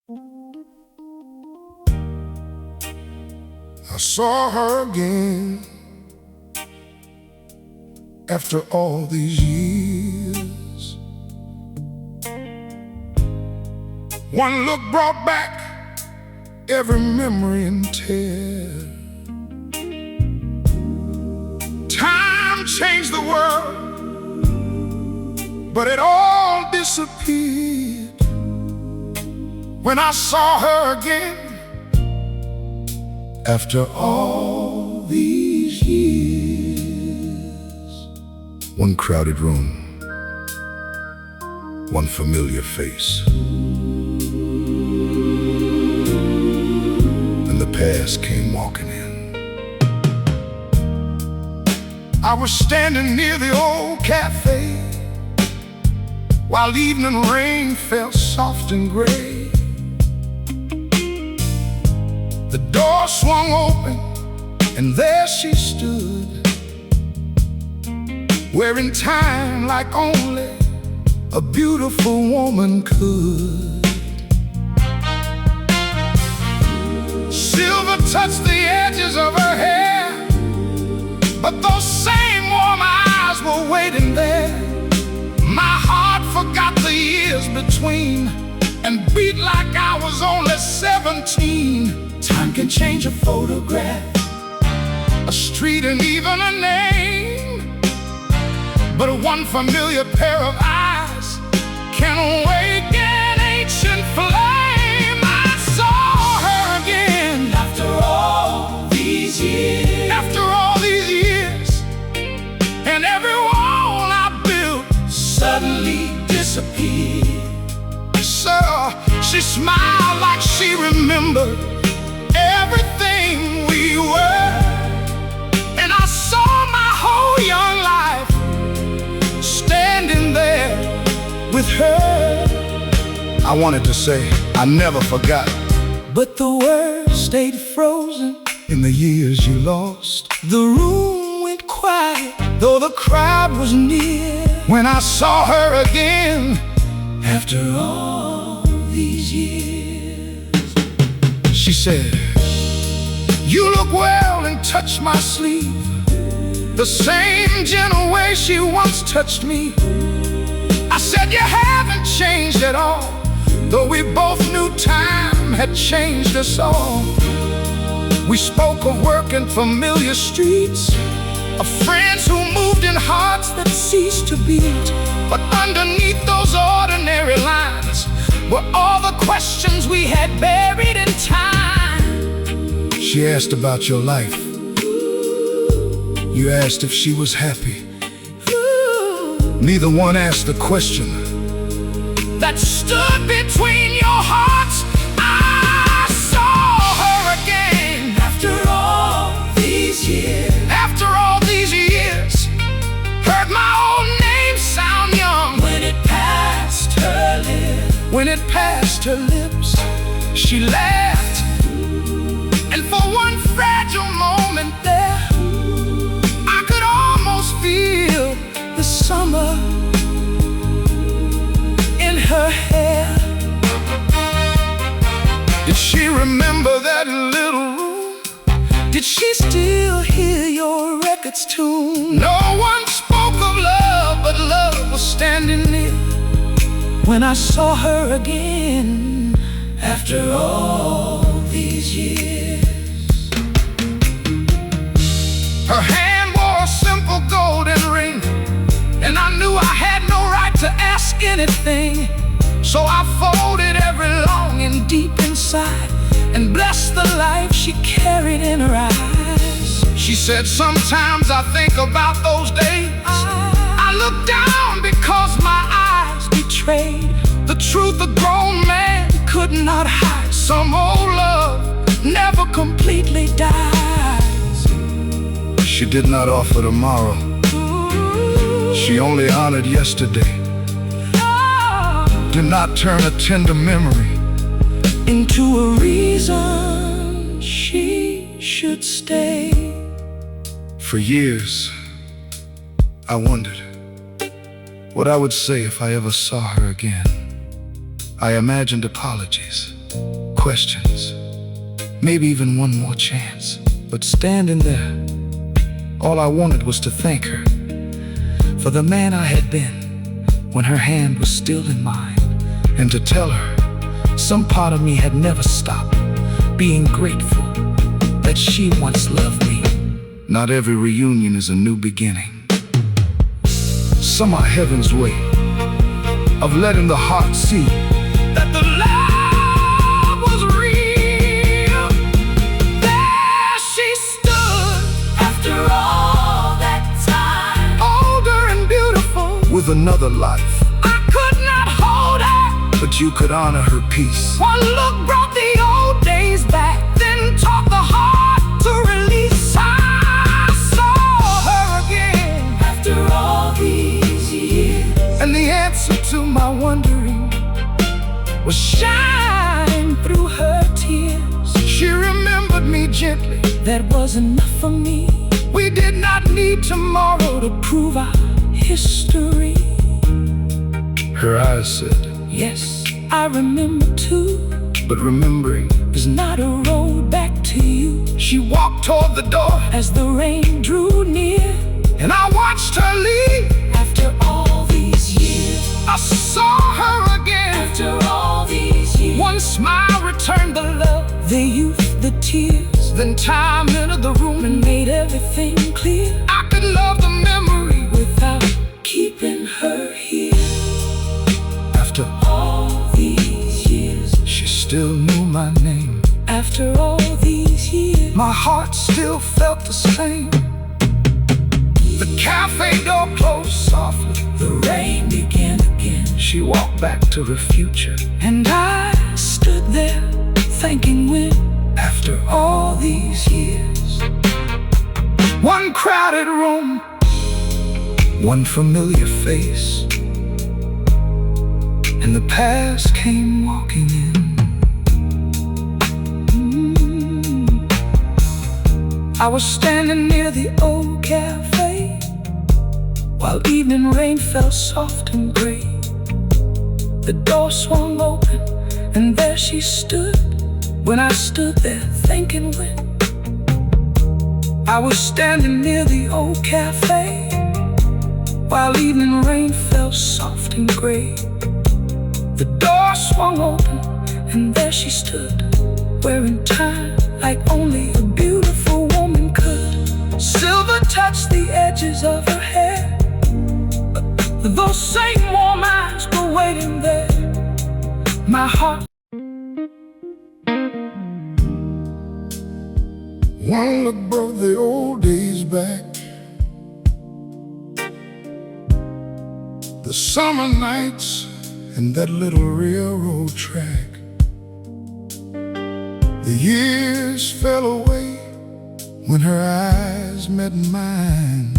I saw her again after all these years. One look brought back every memory and tear. Time changed the world, but it all disappeared when I saw her again after all these years. One crowded room, one familiar face, and the past came walking in. I was standing near the old cafe while evening rain fell soft and gray. The door swung open, and there she stood, wearing time like only a beautiful woman could. Silver touched the edges of her hair, but those same warm eyes were waiting there. My heart forgot the years between and beat like I was only 17. Time can change a photograph, a street, and even a name, but one familiar pair of eyes can awaken ancient flame. I saw her again after all these years. After all these years, and every wall I built suddenly disappeared. So she smiled like she remembered everything we were, and I saw my whole young life standing there with her. I wanted to say I never forgot, but the words stayed frozen in the years you lost. The room went quiet, though the crowd was near, when I saw her again after all these years. She said, "You look well," and touched my sleeve, the same gentle way she once touched me. I said, "You haven't changed at all," though we both knew time had changed us all. We spoke of work and familiar streets, of friends who moved in hearts that ceased to beat. But underneath those ordinary lines were all the questions we had buried in time. She asked about your life. You asked if she was happy. Neither one asked the question that stood between your hearts. I saw her again after all these years. After all these years, heard my own name sound young when it passed her lips. When it passed her lips, she laughed, and for one fragile moment there, I could almost feel the summer in her hair. Did she remember that little room? Did she still hear your record's tune? No one spoke of love, but love was standing near when I saw her again after all these years. Her hand wore a simple golden ring, and I knew I had no right to ask anything. So I folded every longing deep inside and blessed the life she carried in her eyes. She said, "Sometimes I think about those days. I look down because my eyes betrayed the truth a grown man could not hide. Some old love never completely dies." She did not offer tomorrow. She only honored yesterday. Did not turn a tender memory into a reason she should stay. For years, I wondered what I would say if I ever saw her again. I imagined apologies, questions, maybe even one more chance. But standing there, all I wanted was to thank her for the man I had been when her hand was still in mine, and to tell her some part of me had never stopped being grateful that she once loved me. Not every reunion is a new beginning. Some are heaven's way of letting the heart see that the love was real. There she stood after all that time, older and beautiful, with another life. I could not hold her, but you could honor her peace. One look brought the old days back, then taught the heart to release. I saw her again after all these years, and the answer to my wondering was shine through her tears. She remembered me gently, that was enough for me. We did not need tomorrow to prove our history. Her eyes said, yes, I remember too, but remembering is not a road back to you. She walked toward the door as the rain drew near, and I watched her leave. After all these years, I saw her again. After all these years, one smile returned the love, the youth, the tears. Then time entered the room and made everything clear. I could love the memory without keeping her here. After all these years, she still knew my name. After all these years, my heart still felt the same. The cafe door closed softly, the rain began again. She walked back to her future, and I stood there thinking when, after all these years, one crowded room, one familiar face, and the past came walking in. I was standing near the old cafe while evening rain fell soft and gray. The door swung open, and there she stood. When I stood there thinking when, I was standing near the old cafe while evening rain fell soft and gray. The door swung open, and there she stood, wearing time like only a beautiful woman could. Silver touched the edges of her hair. Those same warm eyes were waiting there. My heart. One look brought the old days back. The summer nights and that little railroad track. The years fell away when her eyes met mine.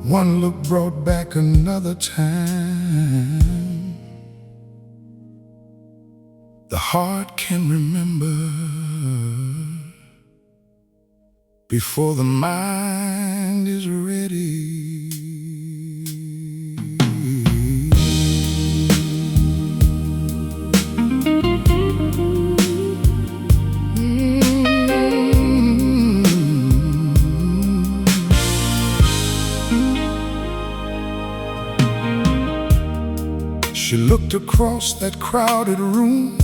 One look brought back another time. The heart can remember before the mind is ready. She looked across that crowded room,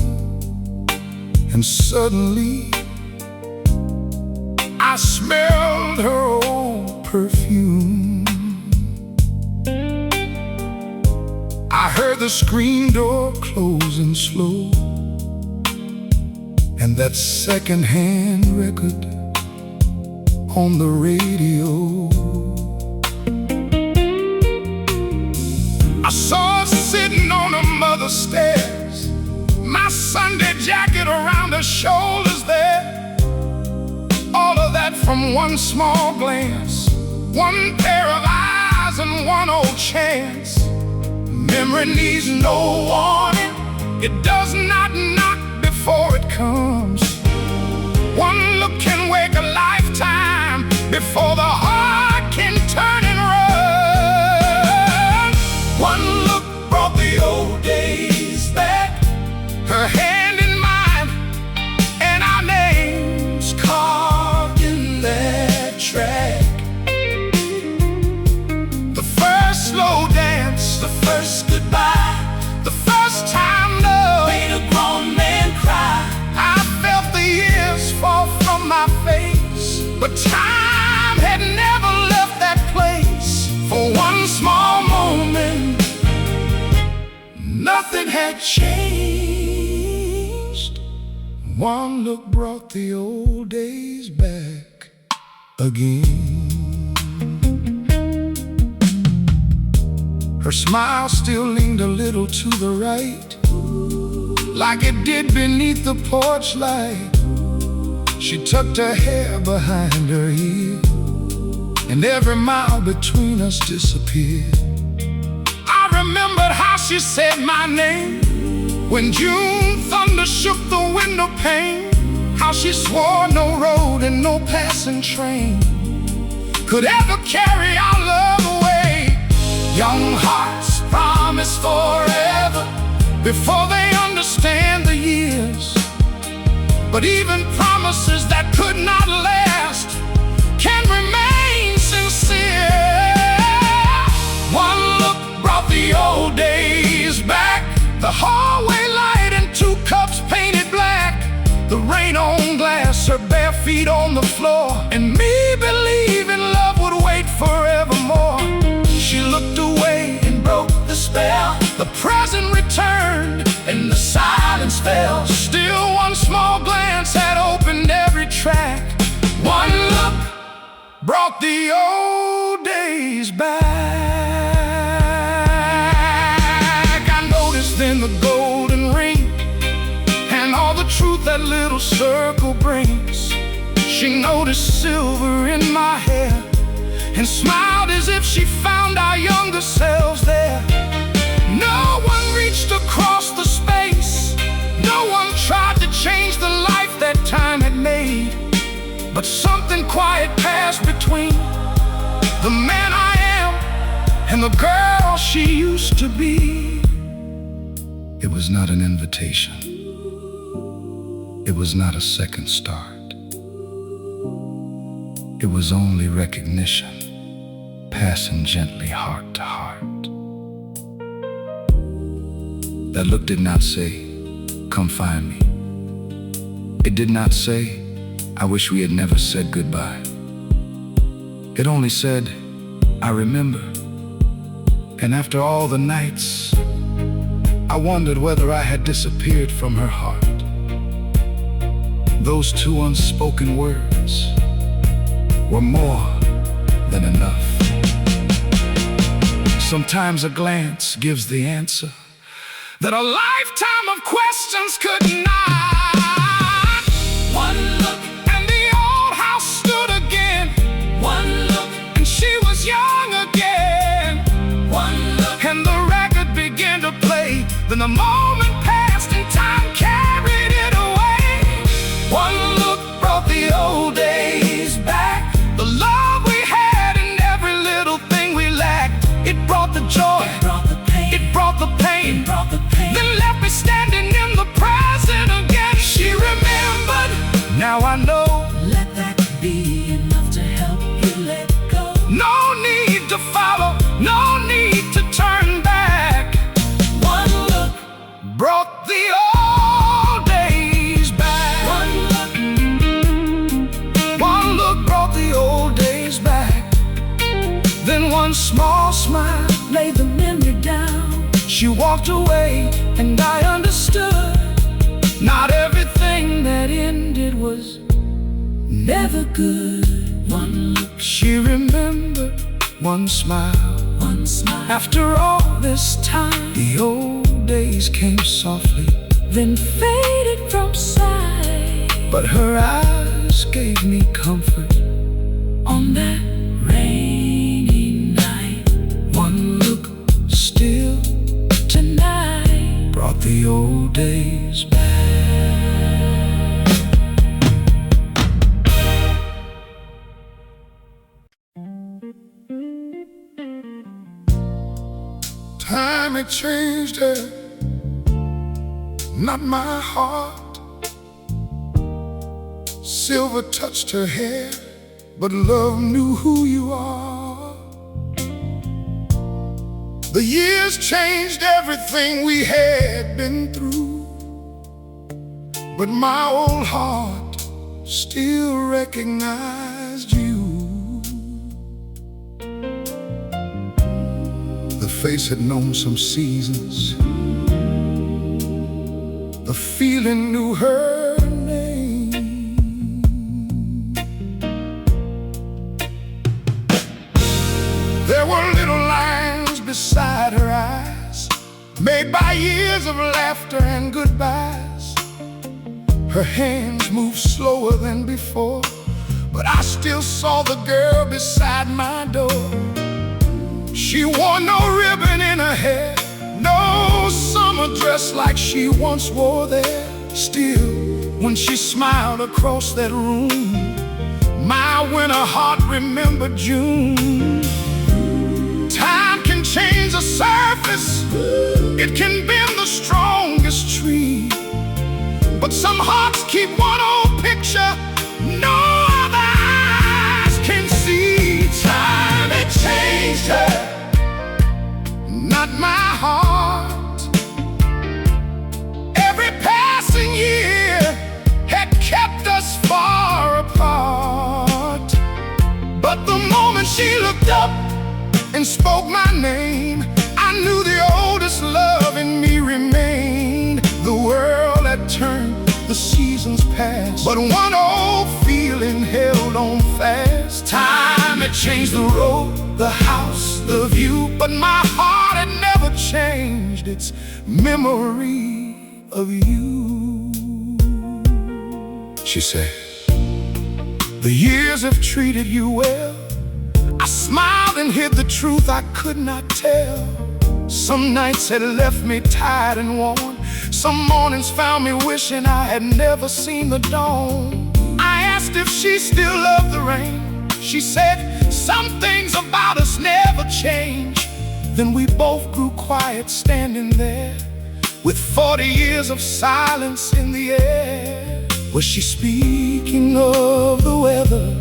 and suddenly I smelled her old perfume. I heard the screen door closing slow, and that second-hand record on the radio. I saw her sitting on her mother's stairs, my Sunday jacket around her shoulders there. All of that from one small glance, one pair of eyes and one old chance. Memory needs no warning, it does not knock before it comes. One look can wake a lifetime before the heart can turn and run. One look brought the old days back. But time had never left that place for one small moment. Nothing had changed. One look brought the old days back again. Her smile still leaned a little to the right, like it did beneath the porch light. She tucked her hair behind her ear, and every mile between us disappeared. I remembered how she said my name when June thunder shook the window pane, how she swore no road and no passing train could ever carry our love away. Young hearts promise forever before they understand the years, but even promises that could not last can remain sincere. One look brought the old days back, the hallway light and 2 cups painted black, the rain on glass, her bare feet on the floor, and me believing love would wait forevermore. She looked away and broke the spell. The present returned and the silence fell. Still one small glance had opened every track. One look brought the old days back. I noticed then the golden ring and all the truth that little circle brings. She noticed silver in my hair and smiled as if she found our younger selves there. No one reached across the space, no one tried to change the life that time had made, but something quiet passed between the man I am and the girl she used to be. It was not an invitation. It was not a second start. It was only recognition, passing gently heart to heart. That look did not say, "Come find me." It did not say, "I wish we had never said goodbye." It only said, "I remember." And after all the nights, I wondered whether I had disappeared from her heart. Those 2 unspoken words were more than enough. Sometimes a glance gives the answer that a lifetime of questions could not. One look and the old house stood again. One look and she was young again. One look and the record began to play. Then the moment passed and time carried it away. One look brought the old days back, the love we had and every little thing we lacked. It brought the joy, it brought the pain, it brought the pain, it brought the pain. Then left me standing in the present again. She remembered, now I know. Let that be enough to help you let go. No need to follow, no need to turn back. One look brought the old days back. One look brought the old days back. Then one small smile laid the memory down. She walked away and I understood. Not everything that ended was never good. One look, she remembered. One smile, one smile. After all this time, the old days came softly, then faded from sight. But her eyes gave me comfort on that rainy night. One look still tonight brought the old days back. Time had changed her, not my heart. Silver touched her hair, but love knew who you are. The years changed everything we had been through, but my old heart still recognizes face had known some seasons. The feeling knew her name. There were little lines beside her eyes, made by years of laughter and goodbyes. Her hands moved slower than before, but I still saw the girl beside my door. She wore no ribbon in her hair, no summer dress like she once wore there. Still, when she smiled across that room, my winter heart remembered June. Time can change the surface, it can bend the strongest tree, but some hearts keep one old picture no other eyes can see. Time had changed her, not my heart. Every passing year had kept us far apart, but the moment she looked up and spoke my name, I knew the oldest love in me remained. The world had turned, the seasons passed, but one old feeling held on fast. Time had changed the road, the house, the view, but my heart had never changed its memory of you. She said, the years have treated you well. I smiled and hid the truth I could not tell. Some nights had left me tired and worn. Some mornings found me wishing I had never seen the dawn. I asked if she still loved the rain. She said, some things about us never change. Then we both grew quiet standing there, with 40 years of silence in the air. Was she speaking of the weather?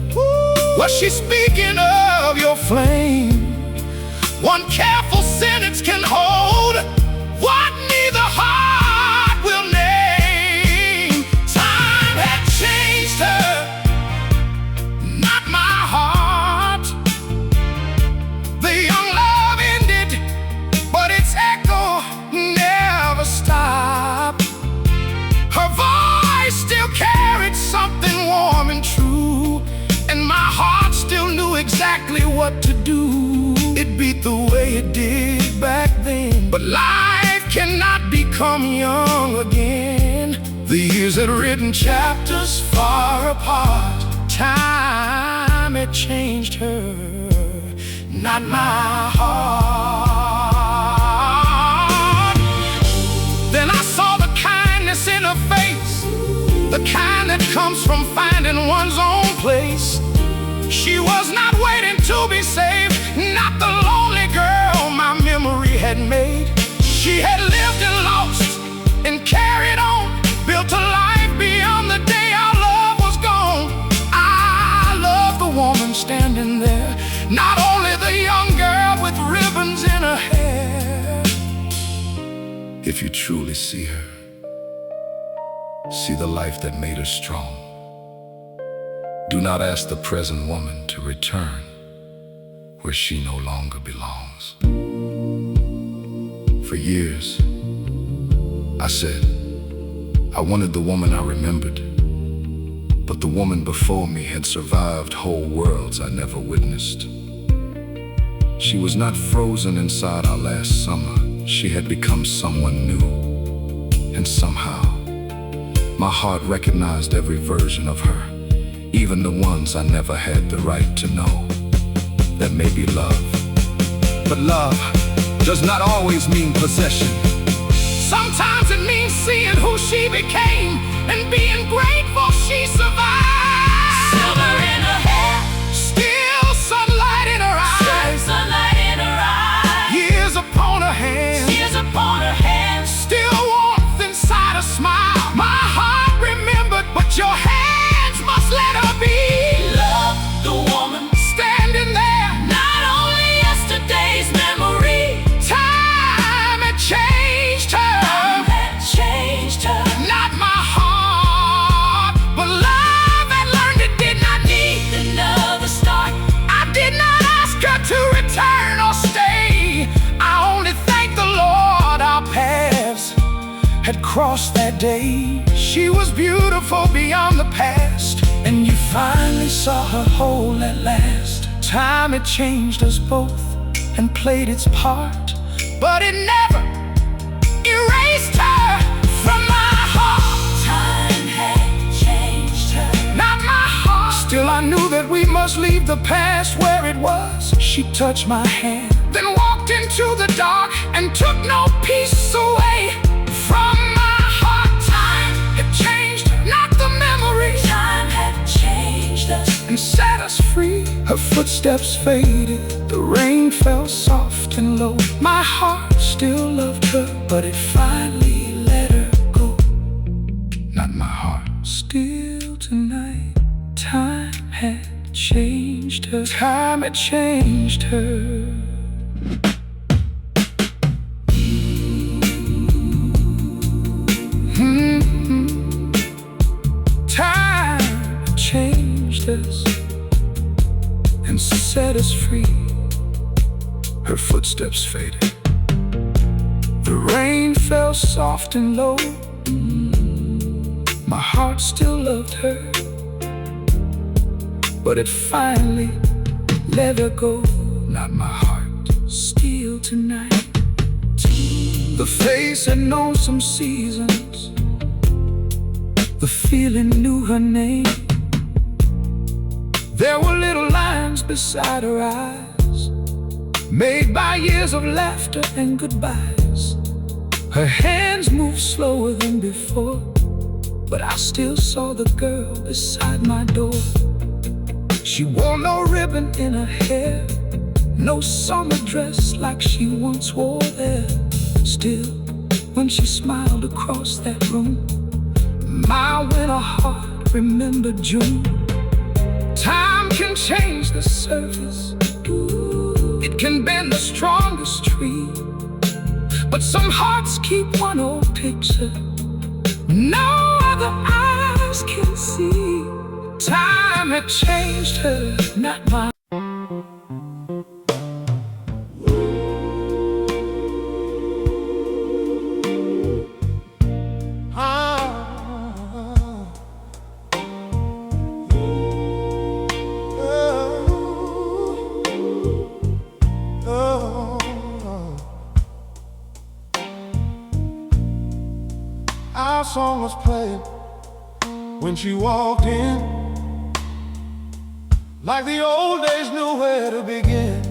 Was she speaking of your flame? One careful sentence can hold what neither heart will name. Time had changed her, not my heart. The young love ended, but its echo never stopped. Her voice still carried something warm and true, and my heart still knew exactly what to do. It beat the way it did back then, but life cannot become young again. The years had written chapters far apart. Time had changed her, not my heart. Then I saw the kindness in her face, the kind that comes from finding one's own place. She was not waiting to be saved, not the lonely girl my memory had made. She had lived and lost and carried on, built a life beyond the day our love was gone. I love the woman standing there, not only the young girl with ribbons in her hair. If you truly see her, see the life that made her strong. Do not ask the present woman to return where she no longer belongs. For years, I said I wanted the woman I remembered, but the woman before me had survived whole worlds I never witnessed. She was not frozen inside our last summer. She had become someone new, and somehow my heart recognized every version of her, even the ones I never had the right to know. That may be love, but love does not always mean possession. Sometimes it means seeing who she became and being grateful she survived. Silver in her hair, still sunlight in her eyes, sunlight in her eyes. Years upon her hands, Years upon her hands, still warmth inside a smile. My heart remembered, but your hands must let her be. love the woman, Standing there, not only yesterday's memory. time had changed her, Time had changed her, not my heart, but love crossed that day. She was beautiful beyond the past, and you finally saw her whole at last. Time had changed us both and played its part, but it never erased her from my heart. Time had changed her, Not my heart. Still I knew that we must leave the past where it was. She touched my hand, then walked into the dark and took no peace away from my heart. Time had changed her, not the memory. time had changed us, And set us free. Her footsteps faded, the rain fell soft and low. My heart still loved her, but it finally let her go. Not my heart. Still tonight, time had changed her. Time had changed her. Time changed us and set us free. Her footsteps faded, the rain fell soft and low. My heart still loved her, but it finally let her go. Not my heart. Still tonight, the face had known some seasons. The feeling knew her name. There were little lines beside her eyes, made by years of laughter and goodbyes. Her hands moved slower than before, but I still saw the girl beside my door. She wore no ribbon in her hair, no summer dress like she once wore there. Still, when she smiled across that room, my winter heart remembered June. Time can change the surface, it can bend the strongest tree, but some hearts keep one old picture no other eyes can see. Time had changed her, not mine. Our song was played when she walked in, like the old days knew where to begin.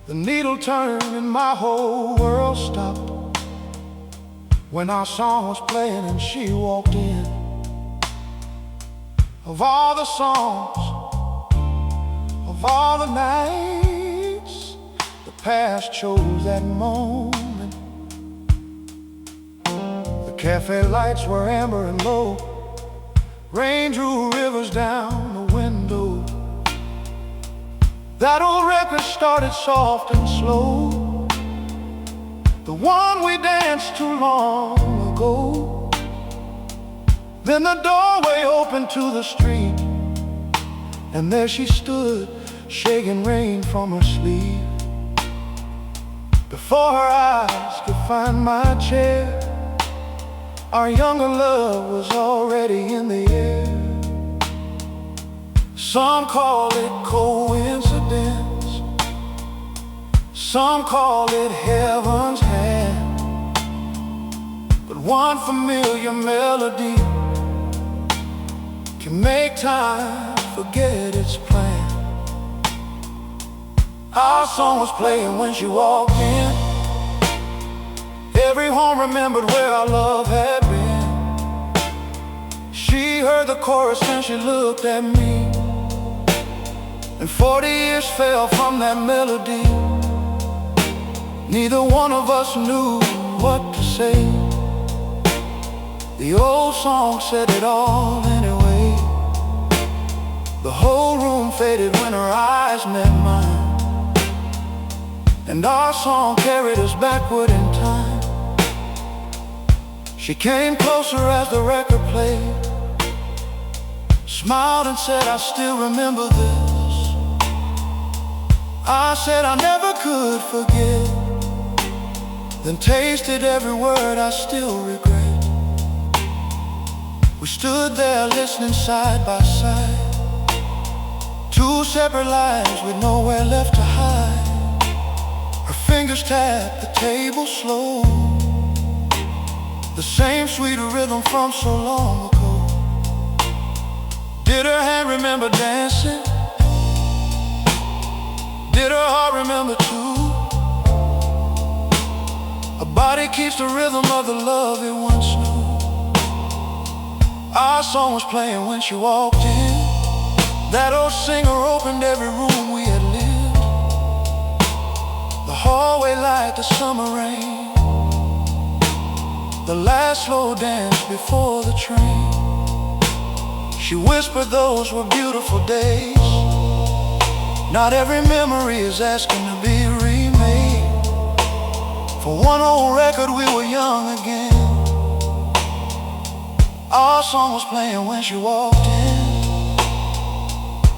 The needle turned and my whole world stopped when our song was playing and she walked in. Of all the songs, of all the nights, the past chose that moment. Cafe lights were amber and low, rain drew rivers down the window. That old record started soft and slow, the one we danced too long ago. Then the doorway opened to the street, and there she stood, shaking rain from her sleeve. Before her eyes could find my chair, our younger love was already in the air. Some call it coincidence, some call it heaven's hand, but one familiar melody can make time forget its plan. Our song was playing when she walked in. Every home remembered where our love had been. She heard the chorus and she looked at me, and 40 years fell from that melody. Neither one of us knew what to say. The old song said it all anyway. The whole room faded when her eyes met mine, and our song carried us backward in time. She came closer as the record played, smiled and said, I still remember this. I said I never could forget then tasted every word I still regret. We stood there listening side by side, two separate lives with nowhere left to hide. Her fingers tapped the table slow, the same sweet rhythm from so long ago. Did her hand remember dancing? Did her heart remember too? Her body keeps the rhythm of the love it once knew. Our song was playing when she walked in. That old singer opened every room we had lived, the hallway light, the summer rain, the last slow dance before the train. She whispered those were beautiful days. Not every memory is asking to be remade. For one old record we were young again. Our song was playing when she walked in.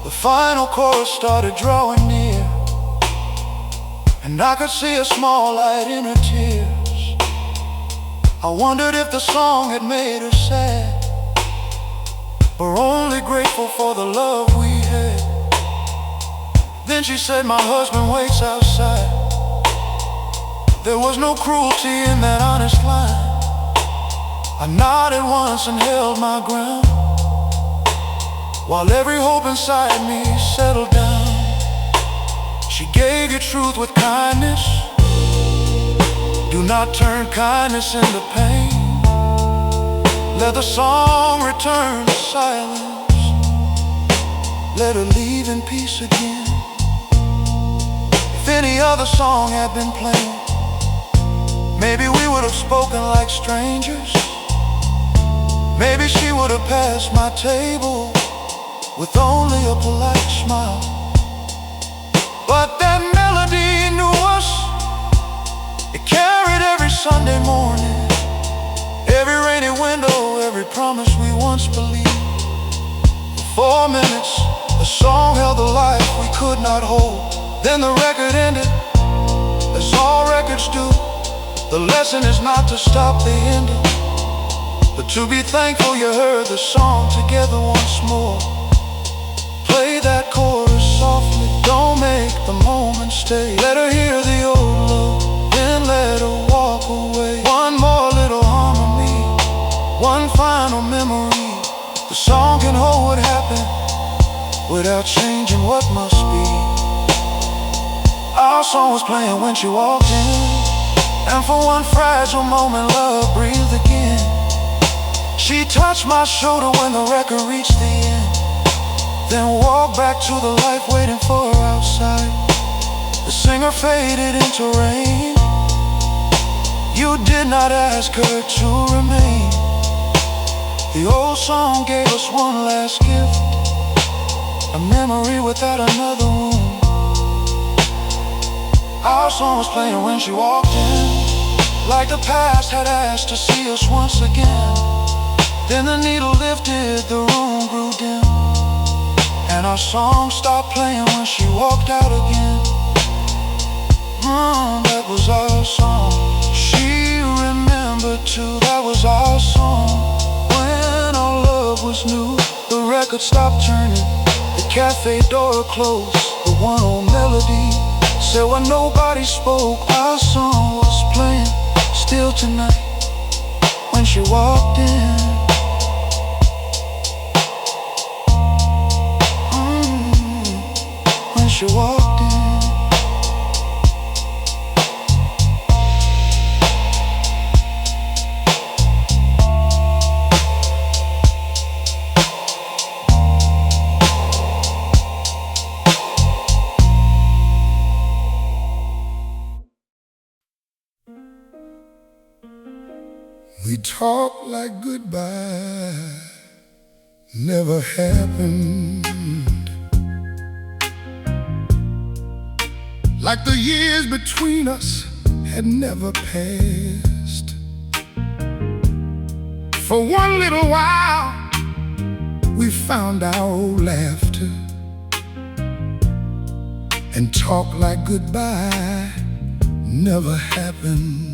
The final chorus started drawing near, and I could see a small light in her tears. I wondered if the song had made her sad, or only grateful for the love we had. Then she said, my husband waits outside. There was no cruelty in that honest line. I nodded once and held my ground, while every hope inside me settled down. She gave you truth with kindness. Do not turn kindness into pain. Let the song return to silence. Let her leave in peace again. If any other song had been playing, maybe we would have spoken like strangers. Maybe she would have passed my table with only a polite smile. But that melody knew us. It carried every Sunday morning, every rainy window, every promise we once believed. For 4 minutes, the song held the life we could not hold. Then the record ended, as all records do. The lesson is not to stop the ending, but to be thankful you heard the song together once more. Play that chorus softly, don't make the moment stay. Let her hear the old love, then let her walk away. One more little harmony, one final memory. The song can hold what happened without changing what must be. Our song was playing when she walked in, and for one fragile moment love breathed again. She touched my shoulder when the record reached the end, then walked back to the life waiting for her outside. The singer faded into rain. You did not ask her to remain. The old song gave us one last gift, a memory without another wound. Our song was playing when she walked in, like the past had asked to see us once again. Then the needle lifted, the room grew dim, and our song stopped playing when she walked out again. That was our song. She remembered too, that was our song. When our love was new, the record stopped turning, the cafe door closed. The one old melody said when nobody spoke, our song was playing still tonight when she walked in. When she walked in. We talk like goodbye never happened, like the years between us had never passed. For one little while we found our old laughter, and talk like goodbye never happened.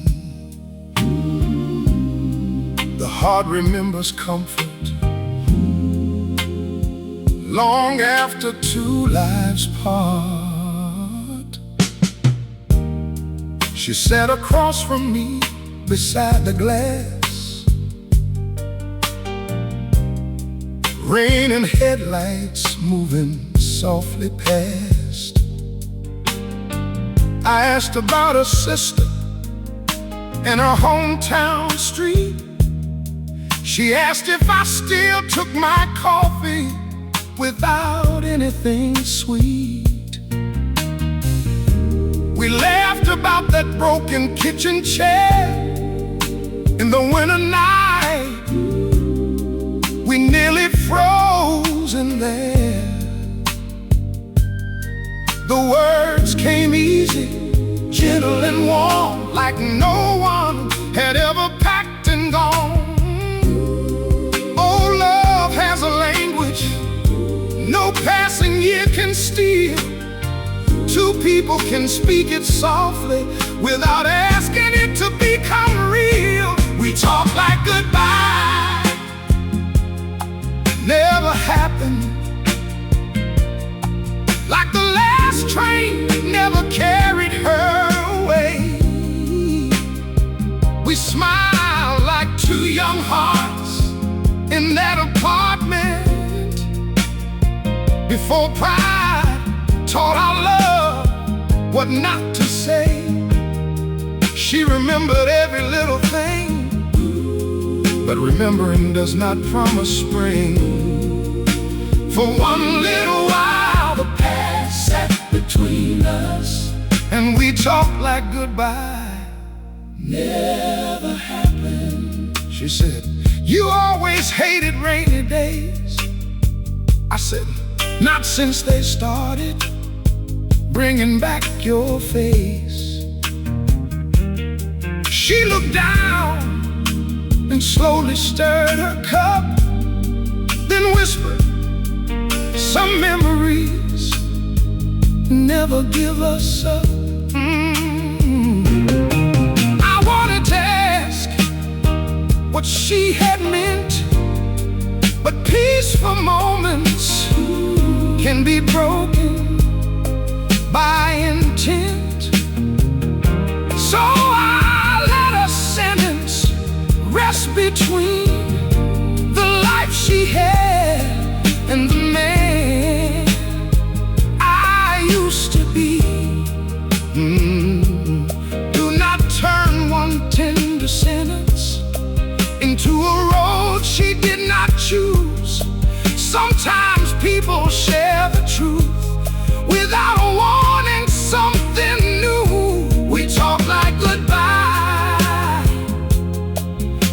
heart remembers comfort long after two lives part. She sat across from me beside the glass, rain and headlights moving softly past. I asked about her sister and her hometown street. She asked if I still took my coffee without anything sweet. We laughed about that broken kitchen chair in the winter night. We nearly froze in there. The words came easy, gentle and warm, like no one had ever packed and gone. Oh, love has a language no passing year can steal. Two people can speak it softly without asking it to become real. We talk like goodbye never happened, like the last train never carried her away. We smile like two young hearts in that apartment before pride taught our love what not to say. She remembered every little thing, but remembering does not promise spring. For one little while the past sat between us, and we talked like goodbye never happened. She said, "You always hated rainy days." I said, "Not since they started bringing back your face." She looked down and slowly stirred her cup, then whispered, "Some memories never give us up." I wanted to ask what she had meant, but peaceful moments can be broken by intent. So I let a sentence rest between the life she had and the man I used to be. Do not turn one tender sentence into a road she did not choose. Sometimes people share the truth without a warning, something new. We talk like goodbye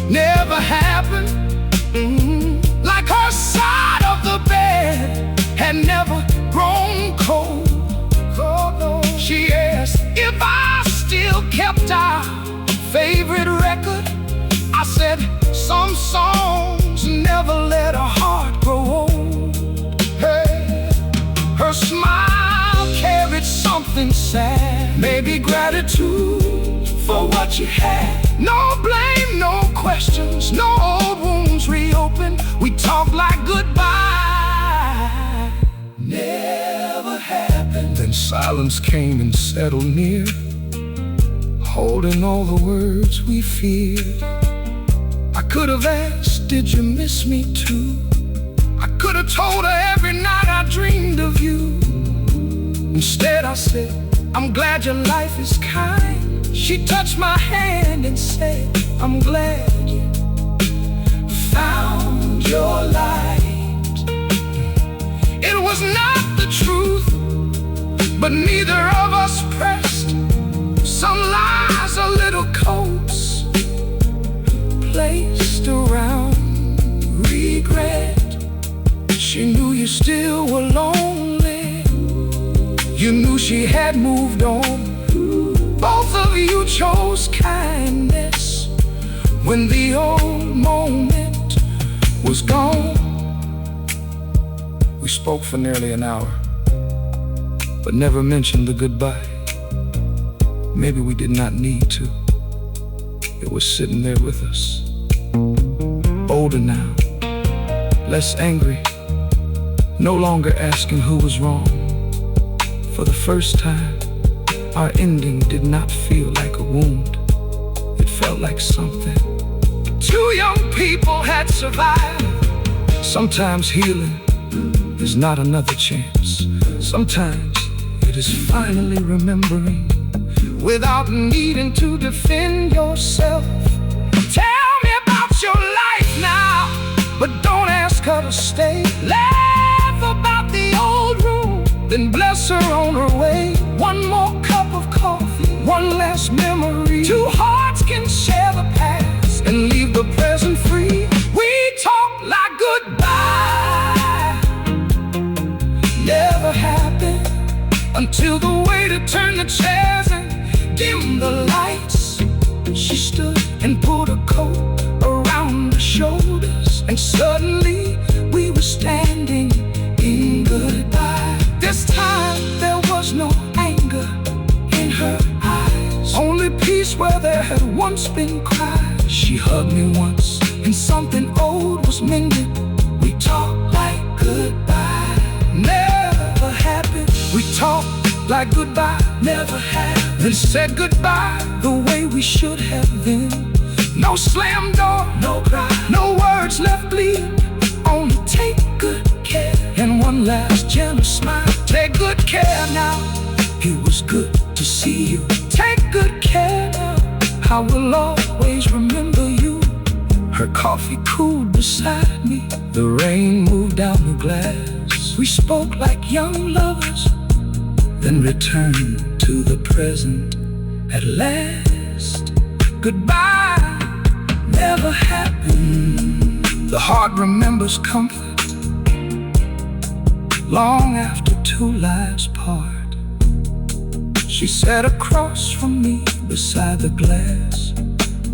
never happened, like her side of the bed had never grown cold. She asked if I still kept our favorite record. I said, "Some songs never let a heart grow old." Hey, her smile carried something sad, maybe gratitude for what you had. No blame, no questions, no old wounds reopened. We talk like goodbye never happened. Then silence came and settled near, holding all the words we feared. I could have asked, "Did you miss me too?" I could have told her every night I dreamed of you. Instead I said, "I'm glad your life is kind." She touched my hand and said, "I'm glad you found your light." It was not the truth, but neither of us pressed. Some lies are little coats placed around regret. She knew you still were lonely. You knew she had moved on. Both of you chose kindness when the old moment was gone. We spoke for nearly an hour, but never mentioned the goodbye. Maybe we did not need to. It was sitting there with us. older now, less angry, no longer asking who was wrong. For the first time, our ending did not feel like a wound. It felt like something two young people had survived. Sometimes healing is not another chance. Sometimes it is finally remembering without needing to defend yourself. Tell me about your life now, but don't ask her to stay. Laugh about the old room, then bless her on her way. One more cup of coffee, one last memory. Two hearts can share the past and leave the present free. We talk like goodbye never happened, until the waiter turned the chairs and dimmed the lights. She stood and pulled a coat around her shoulders, and suddenly we were standing in goodbye. This time there was no anger in her eyes, only peace where there had once been cries. She hugged me once and something old was mended. We talked like goodbye never happened. We talked like goodbye never happened, then said goodbye the way we should have been. No slam door, no cry, no words left bleeding. Only take good care and one last gentle smile. Take good care now, it was good to see you. Take good care now, I will always remember you. Her coffee cooled beside me, the rain moved down the glass. We spoke like young lovers, then returned to the present at last. Goodbye never happened. The heart remembers comfort long after two lives part. She sat across from me beside the glass,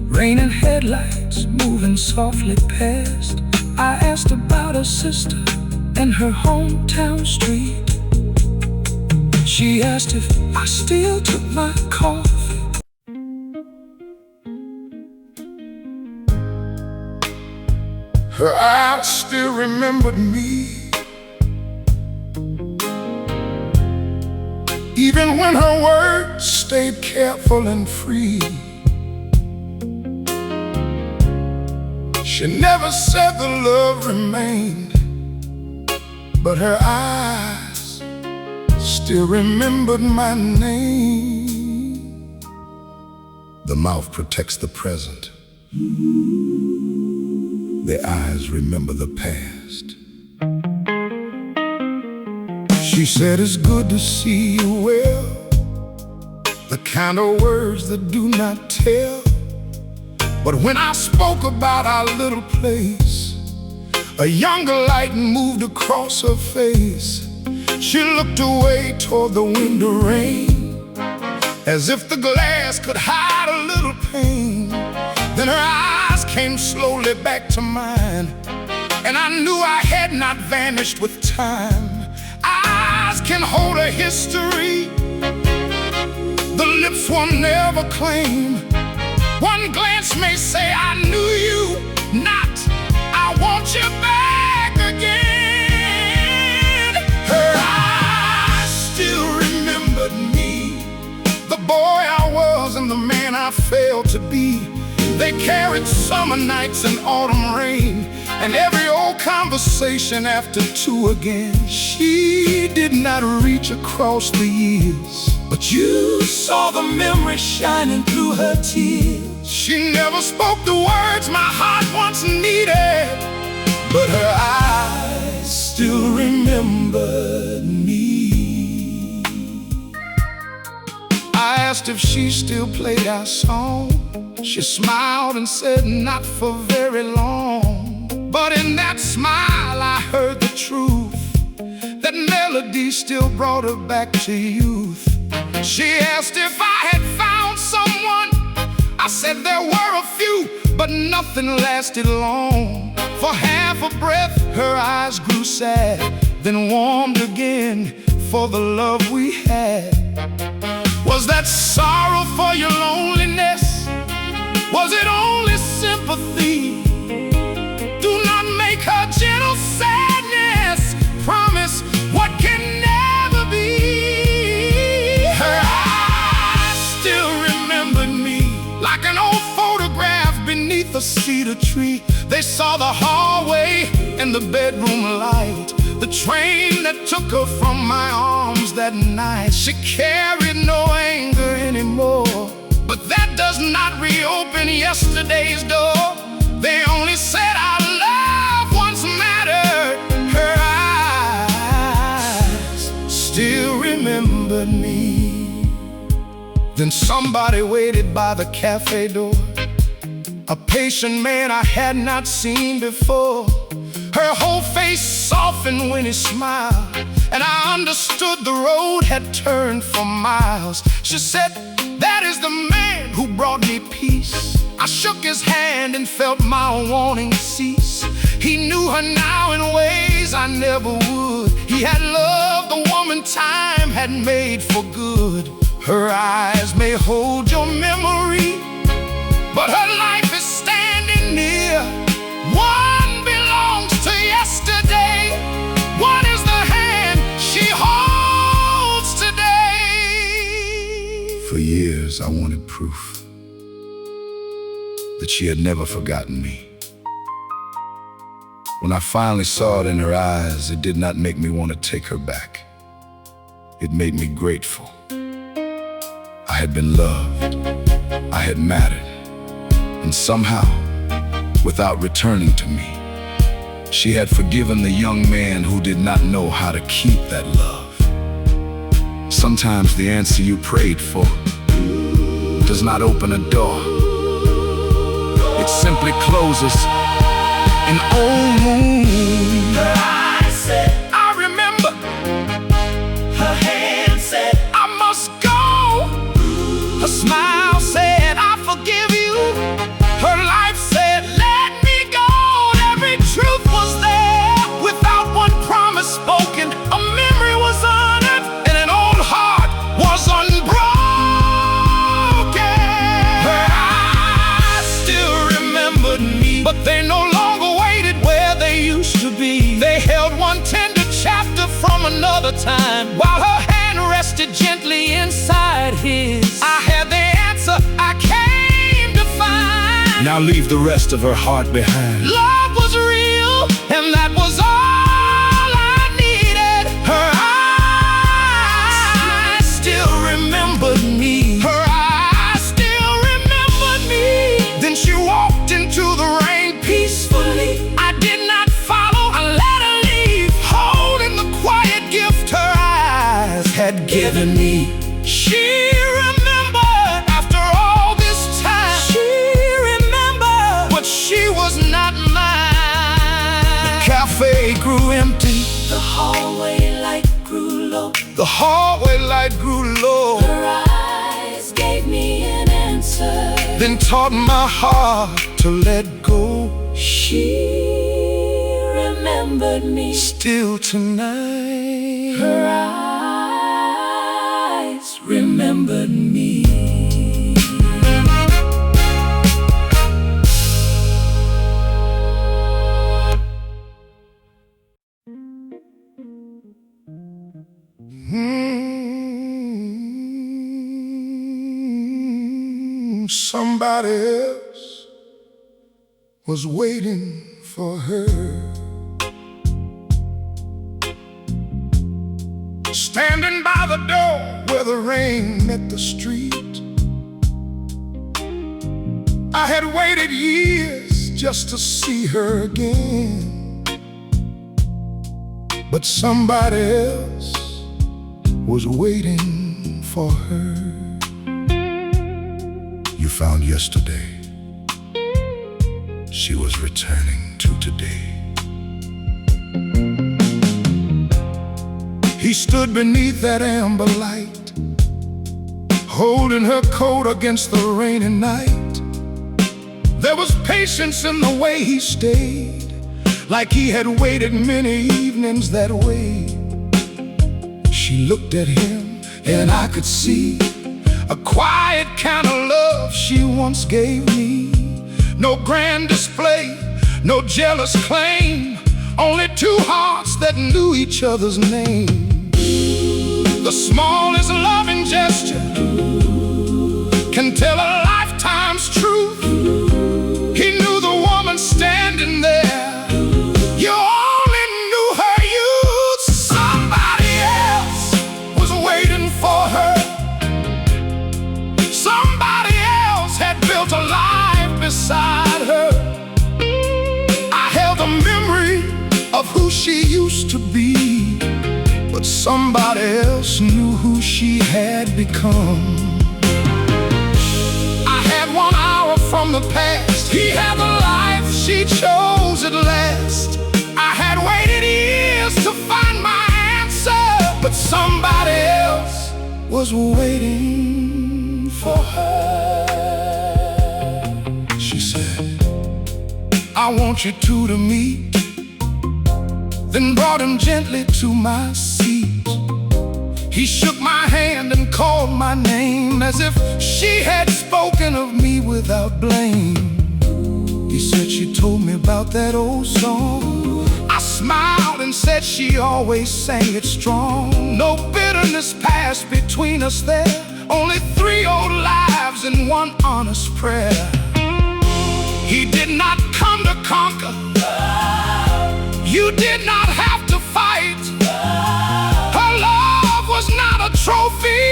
rain and headlights moving softly past. I asked about her sister and her hometown street. She asked if I still took my coffee. Her eyes still remembered me, even when her words stayed careful and free. She never said the love remained, but her eyes still remembered my name. The mouth protects the present, the eyes remember the past. She said it's good to see you well, the kind of words that do not tell. But when I spoke about our little place, a younger light moved across her face. She looked away toward the window rain, as if the glass could hide a little pain. Then her eyes came slowly back to mine, and I knew I had not vanished with time. Eyes can hold a history the lips will never claim. One glance may say I knew you not, I want you back again. Her eyes still remembered me, the boy I was and the man I failed to be. They carried summer nights and autumn rain, and every old conversation after two again. She did not reach across the years, but you saw the memory shining through her tears. She never spoke the words my heart once needed, but her eyes still remembered me. I asked if she still played our song. She smiled and said not for very long. But in that smile I heard the truth, that melody still brought her back to youth. She asked if I had found someone. I said there were a few, but nothing lasted long. For half a breath her eyes grew sad, then warmed again for the love we had. Was that sorrow for your loneliness? Was it only sympathy? Do cedar tree. They saw the hallway and the bedroom light, the train that took her from my arms that night. She carried no anger anymore, but that does not reopen yesterday's door. They only said our love once mattered. Her eyes still remembered me. Then somebody waited by the cafe door, a patient man I had not seen before. Her whole face softened when he smiled, and I understood the road had turned for miles. She said, "That is the man who brought me peace." I shook his hand and felt my wanting cease. He knew her now in ways I never would. He had loved the woman time had made for good. Her eyes may hold your memory, but her life is standing near. One belongs to yesterday, one is the hand she holds today. For years I wanted proof that she had never forgotten me. When I finally saw it in her eyes, it did not make me want to take her back. It made me grateful. I had been loved, I had mattered, and somehow, without returning to me, she had forgiven the young man who did not know how to keep that love. Sometimes the answer you prayed for does not open a door. It simply closes an old wound. Her eyes said, I remember. her hand said, I must go. Her smile said, I forgive you. Her life said, let me go. Every truth was there, without one promise spoken. A memory was honored, and an old heart was unbroken. Her eyes still remembered me, but they no longer waited where they used to be. They held one tender chapter from another time, while her hand rested gently inside his. I had the answer I came to find. Now leave the rest of her heart behind. Love was real, and that was all I needed. Her eyes still remembered me. Her eyes still remembered me. Then she walked into the rain peacefully. I did not follow, I let her leave, holding the quiet gift her eyes had given me. She remembered after all this time. She remembered, but she was not mine. The cafe grew empty, the hallway light grew low. the hallway light grew low, Her eyes gave me an answer. then taught my heart to let go. She remembered me. Still tonight, Her eyes remembered me. Somebody else was waiting for her, standing by the door where the rain met the street. I had waited years just to see her again, but somebody else was waiting for her. You found yesterday, she was returning to today. He stood beneath that amber light, holding her coat against the rainy night. There was patience in the way he stayed, like he had waited many evenings that way. She looked at him and I could see a quiet kind of love she once gave me. No grand display, no jealous claim, only two hearts that knew each other's name. The smallest loving gesture can tell a lifetime's truth. He knew the of who she used to be, but somebody else knew who she had become. I had 1 hour from the past. He had the life she chose at last. I had waited years to find my answer, but somebody else was waiting for her. She said, I want you two to meet. Then brought him gently to my seat. He shook my hand and called my name, as if she had spoken of me without blame. He said she told me about that old song. I smiled and said she always sang it strong. No bitterness passed between us there, only 3 old lives and 1 honest prayer. He did not come to conquer. You did not have to fight. Her love was not a trophy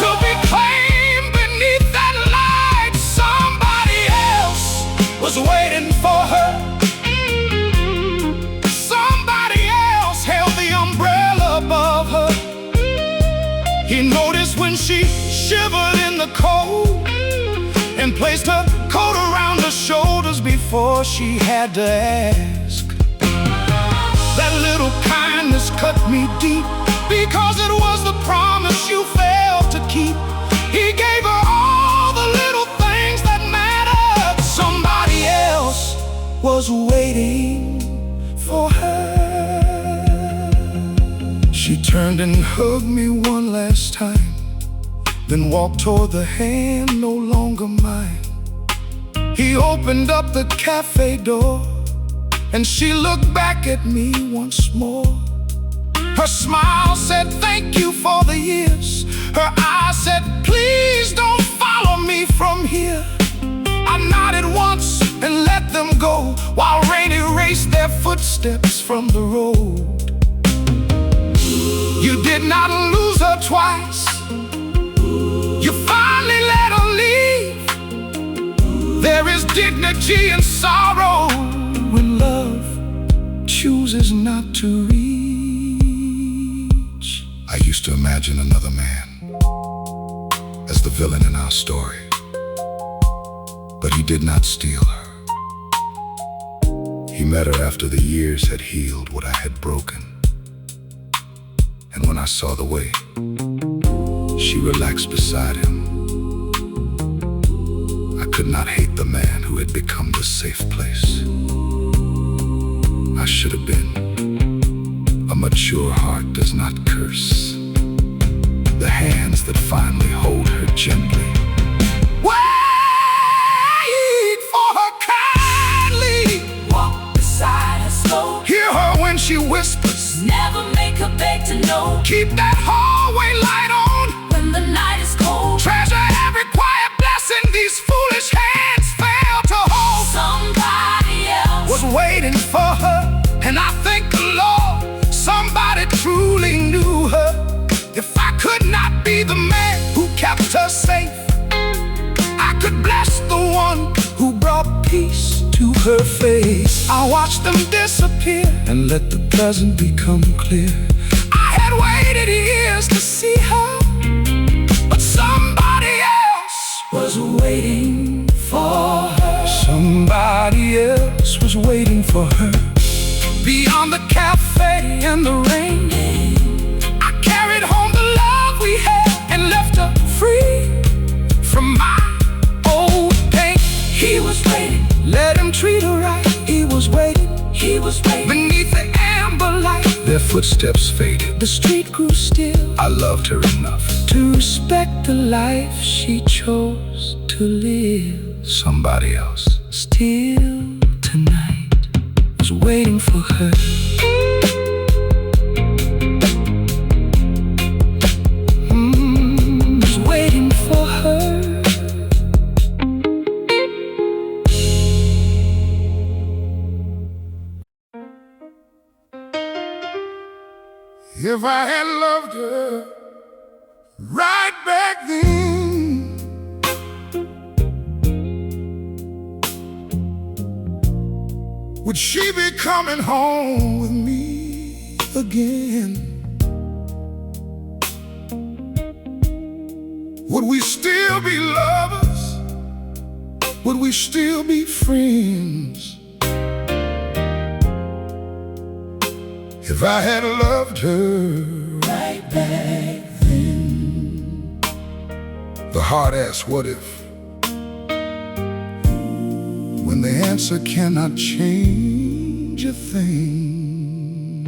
to be claimed beneath that light. Somebody else was waiting for her. Somebody else held the umbrella above her. He noticed when she shivered in the cold and placed her coat around her shoulders before she had to ask. That little kindness cut me deep, because it was the promise you failed to keep. He gave her all the little things that mattered. Somebody else was waiting for her. She turned and hugged me one last time, then walked toward the hand no longer mine. He opened up the cafe door, and she looked back at me once more. Her smile said, thank you for the years. Her eyes said, please don't follow me from here. I nodded once and let them go, while rain erased their footsteps from the road. You did not lose her twice. You finally let her leave. There is dignity in sorrow when love chooses not to reach. I used to imagine another man as the villain in our story, but he did not steal her. He met her after the years had healed what I had broken. And when I saw the way she relaxed beside him, I could not hate the man who had become the safe place. I should have been. A mature heart does not curse. The hands that finally hold her gently wait for her kindly. Walk beside her slow. Hear her when she whispers. Never make her beg to know. Keep that hallway light on When the night is cold. Treasure every quiet blessing these foolish hands fail to hold. Somebody else Was waiting for her, and I thank the Lord somebody truly knew her. If I could not be the man who kept her safe, I could bless the one who brought peace to her face. I watched them disappear and let the present become clear. I had waited years to see her, but somebody else was waiting for her. Somebody else was waiting for her. Beyond the cafe and the rain, I carried home the love we had and left her free from my old pain. He was waiting, let him treat her right. He was waiting, he was waiting. Beneath the amber light, their footsteps faded. The street grew still. I loved her enough to respect the life she chose to live. Somebody else still tonight was waiting for her. Was waiting for her. If I had loved her right back then, would she be coming home with me again? Would we still be lovers? Would we still be friends? If I had loved her right back then. The heart asks, what if? When the answer cannot change a thing.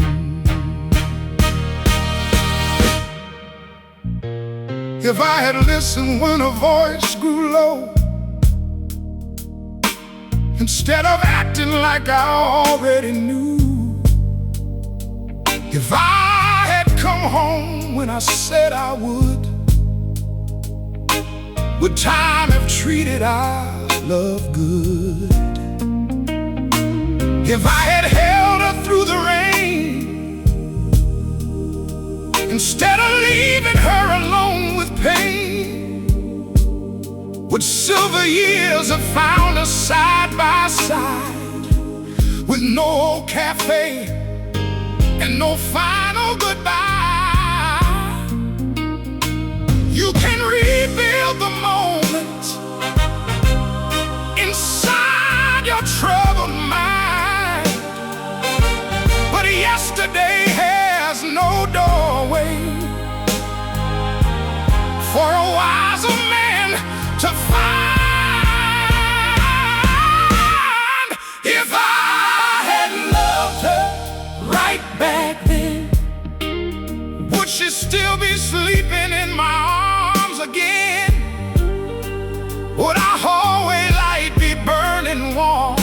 If I had listened when her voice grew low, instead of acting like I already knew. If I had come home when I said I would time have treated our love good? If I had held her through the rain, instead of leaving her alone with pain, would silver years have found us side by side, with no cafe and no final goodbye? You can rebuild the moment inside your troubled mind, but yesterday has no doorway for a wiser man to find. If I had loved her right back then, would she still be sleeping in my arms again? Would our hallway light be burning warm?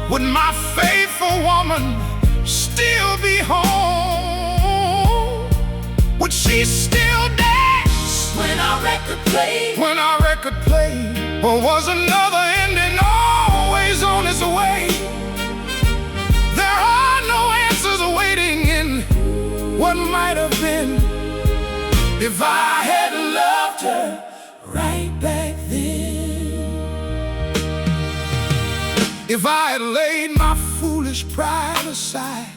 Would my faithful woman still be home? Would she still dance when our record played? When our record played? Or was another ending always on its way? There are no answers waiting in what might have been. If I had loved her right back then. If I had laid my foolish pride aside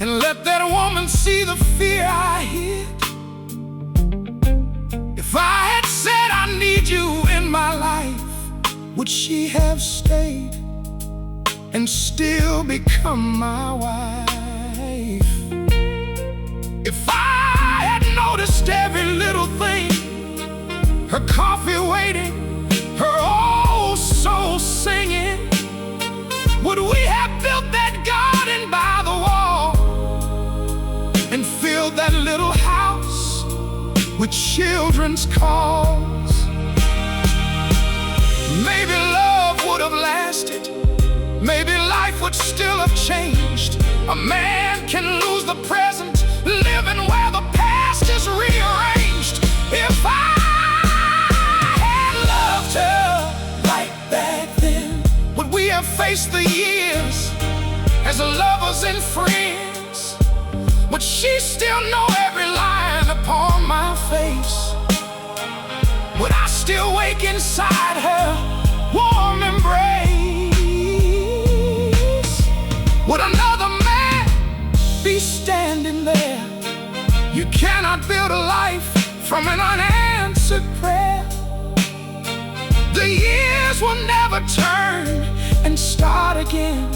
and let that woman see the fear I hid. If I had said I need you in my life, would she have stayed and still become my wife? If I had noticed every little thing, her coffee waiting, her oh soul singing, would we have built that garden by the wall and filled that little house with children's calls? Maybe love would have lasted, maybe life would still have changed. A man can lose the present, living where the past is rearranged. If I had loved her right back then, would we have faced the years as lovers and friends? Would she still know every line upon my face? Would I still wake inside her warm embrace? Would another man be standing there? You cannot build a life from an unanswered prayer. The years will never turn and start again.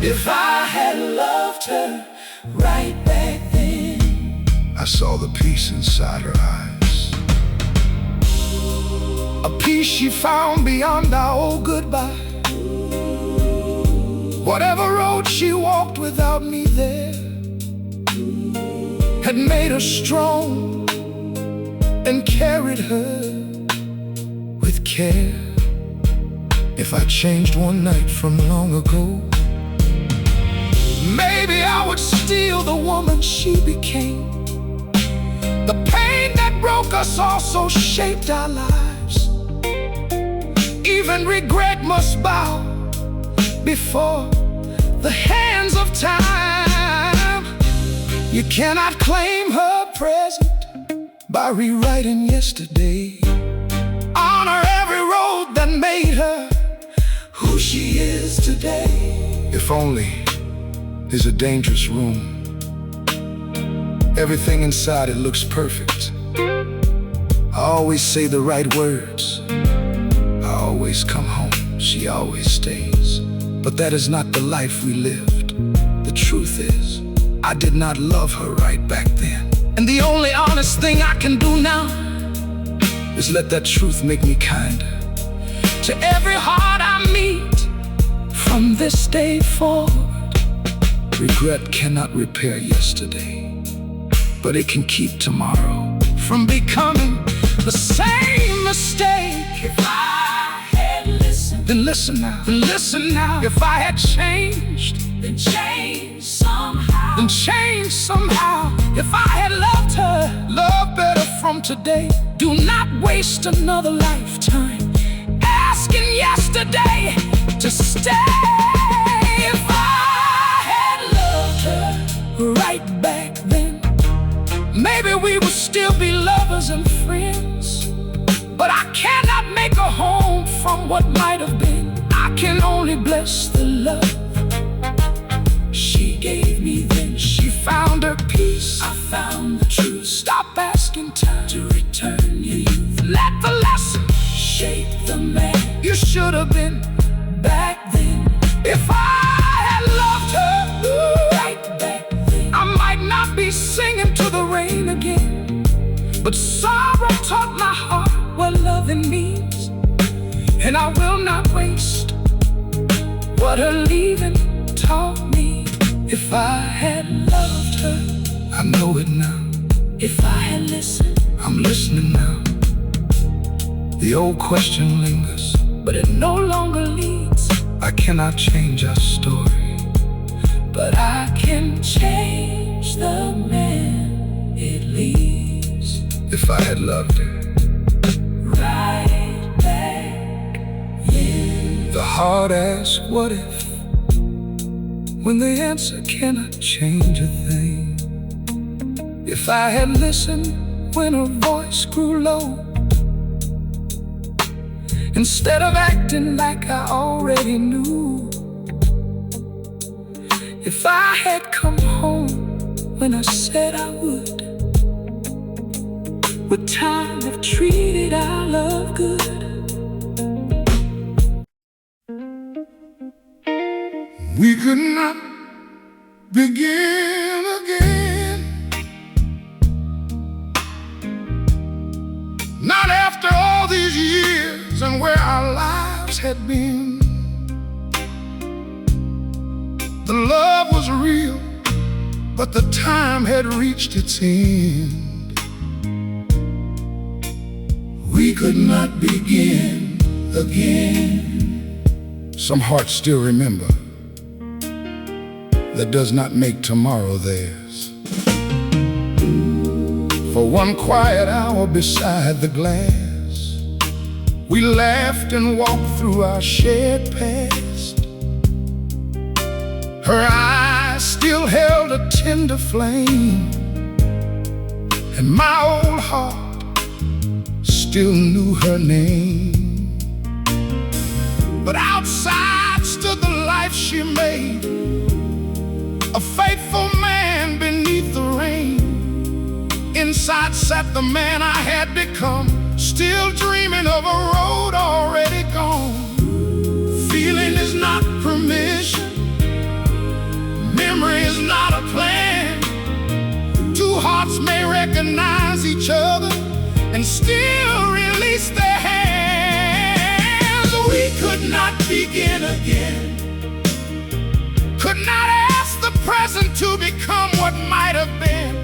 If I had loved her right back then. I saw the peace inside her eyes, a peace she found beyond our old goodbye. Whatever road she walked without me there had made her strong and carried her with care. If I changed one night from long ago, maybe I would steal the woman she became. The pain that broke us also shaped our lives. Even regret must bow before the hands of time. You cannot claim her present by rewriting yesterday. Honor every road struggle that made her who she is today. If only is a dangerous room. Everything inside it looks perfect. I always say the right words. I always come home, she always stays. But that is not the life we lived. The truth is, I did not love her right back then. And the only honest thing I can do now is let that truth make me kinder to every heart I meet from this day forward. Regret cannot repair yesterday, but it can keep tomorrow from becoming the same mistake. If I had listened, then listen now, then listen now. If I had changed, then change somehow, then change somehow. If I had loved her, love better from today. Do not waste another lifetime asking yesterday to stay. If I had loved her right back then, maybe we would still be lovers and friends. But I cannot make a home from what might have been. I can only bless the love she gave me then. She found her peace, I found the truth. Stop asking time to return your youth. Let the lesson shape the man you should have been back then. If I had loved her right back then, I might not be singing to the rain again. But sorrow taught my heart what loving means, and I will not waste what her leaving taught me. If I had loved her, I know it now. If I had listened, I'm listening now. The old question lingers, but it no longer leads. I cannot change our story, but I can change the man it leaves. If I had loved her right back then. The heart asks, what if? When the answer cannot change a thing. If I had listened when her voice grew low, instead of acting like I already knew. If I had come home when I said I would, would time have treated our love good? We could not begin again, not after all these years and where our lives had been. The love was real, but the time had reached its end. We could not begin again. Some hearts still remember. That does not make tomorrow theirs. For one quiet hour beside the glass, we laughed and walked through our shared past. Her eyes still held a tender flame, and my old heart still knew her name. But outside stood the life she made, a faithful man beneath the rain. Inside sat the man I had become, still dreaming of a road already gone. Feeling is not permission, memory is not a plan. Two hearts may recognize each other and still release their hands. We could not begin again, could not ask the present to become what might have been.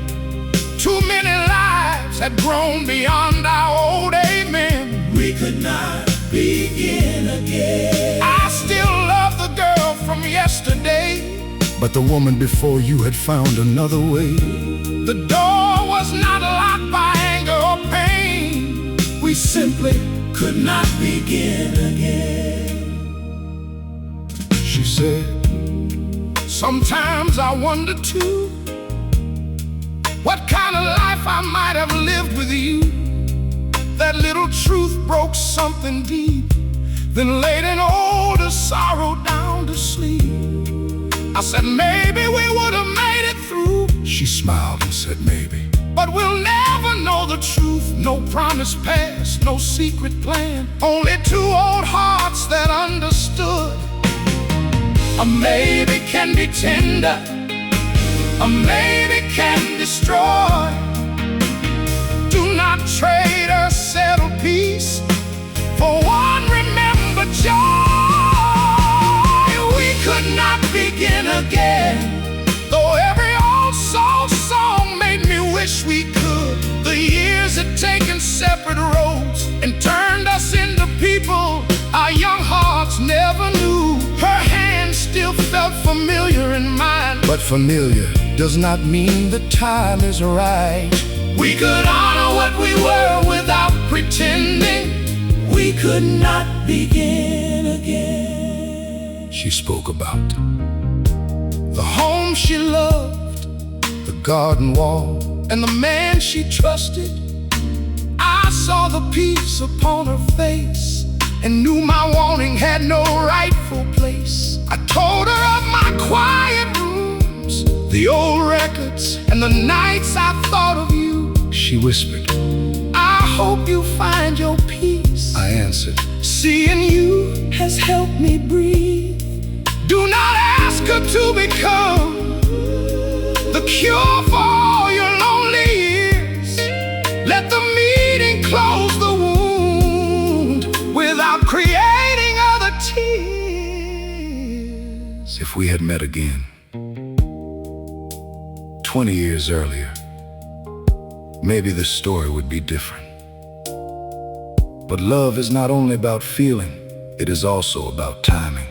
Too many lives had grown beyond our old amen. We could not begin again. I still love the girl from yesterday, but the woman before you had found another way. The door was not locked by anger or pain. We simply could not begin again. She said, sometimes I wonder too, what kind of life I might have lived with you. That little truth broke something deep then laid an older sorrow down to sleep. I said maybe we would have made it through. She smiled and said maybe, but we'll never know the truth. No promise past, no secret plan, only two old hearts that understood. A maybe can be tender, a maybe can destroy. Do not trade or settle peace for one remembered joy. We could not begin again, though every old soul song made me wish we could. The years had taken separate roads and turned us into people our young hearts never knew. Her hand still felt familiar in mine, but familiar does not mean the time is right. We could honor what we were without pretending. We could not begin again. She spoke about the home she loved, the garden wall, and the man she trusted. I saw the peace upon her face and knew my wanting had no rightful place. I told her of my quiet rooms, the old records, and the nights I thought of you. She whispered, I hope you find your peace. I answered, seeing you has helped me breathe. Do not ask her to become the cure for all your lonely years. Let the meeting close the wound without creating other tears. If we had met again 20 years earlier, maybe this story would be different. But love is not only about feeling, it is also about timing,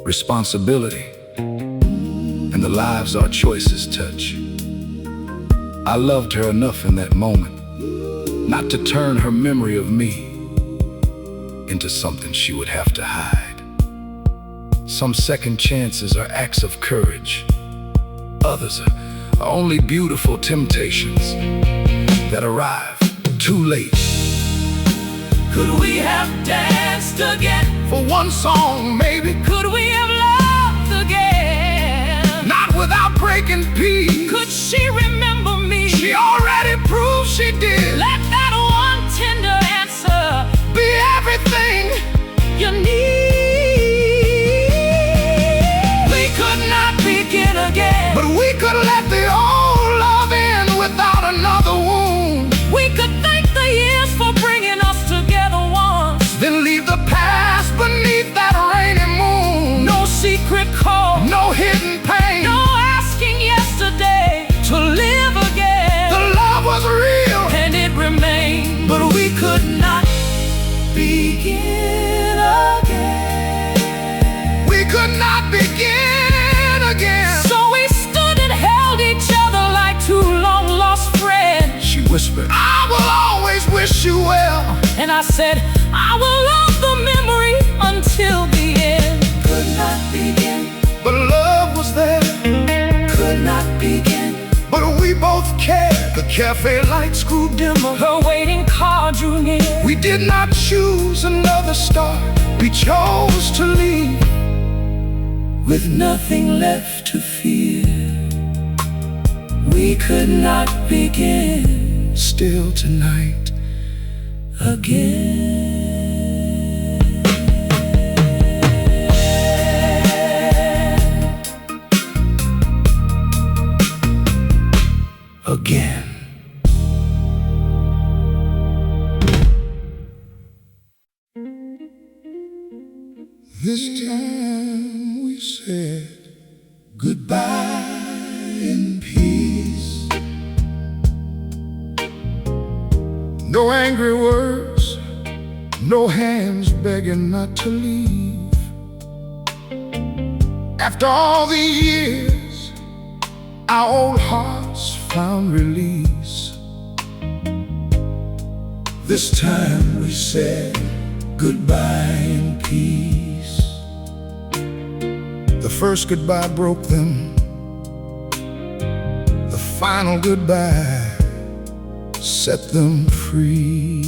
responsibility, and the lives our choices touch. I loved her enough in that moment not to turn her memory of me into something she would have to hide. Some second chances are acts of courage. Others are only beautiful temptations that arrive too late. Could we have danced again? For one song, maybe. Could we have loved again? Not without breaking peace. Could she remember me? She already proved she did. Let that one tender answer be everything you need. We could not begin again, but we could let the old love in without another wound. We could thank the years for bringing us together once, then leave the past beneath that rainy moon. No secret call, no hidden pain, no asking yesterday to live again. The love was real and it remained, but we could not begin again. We could not begin again. So we stood and held each other like two long lost friends. She whispered, I will always wish you well. And I said, I will love the memory until the end. Could not begin, but love was there. Could not begin, but we both cared. The cafe lights grew dimmer, her waiting car drew near. We did not choose another start, we chose to leave with nothing left to fear. We could not begin still tonight again. Again. This time we said goodbye in peace. No angry words, no hands begging not to leave. After all the years, our old hearts found release. This time we said goodbye in peace. The first goodbye broke them. The final goodbye set them free.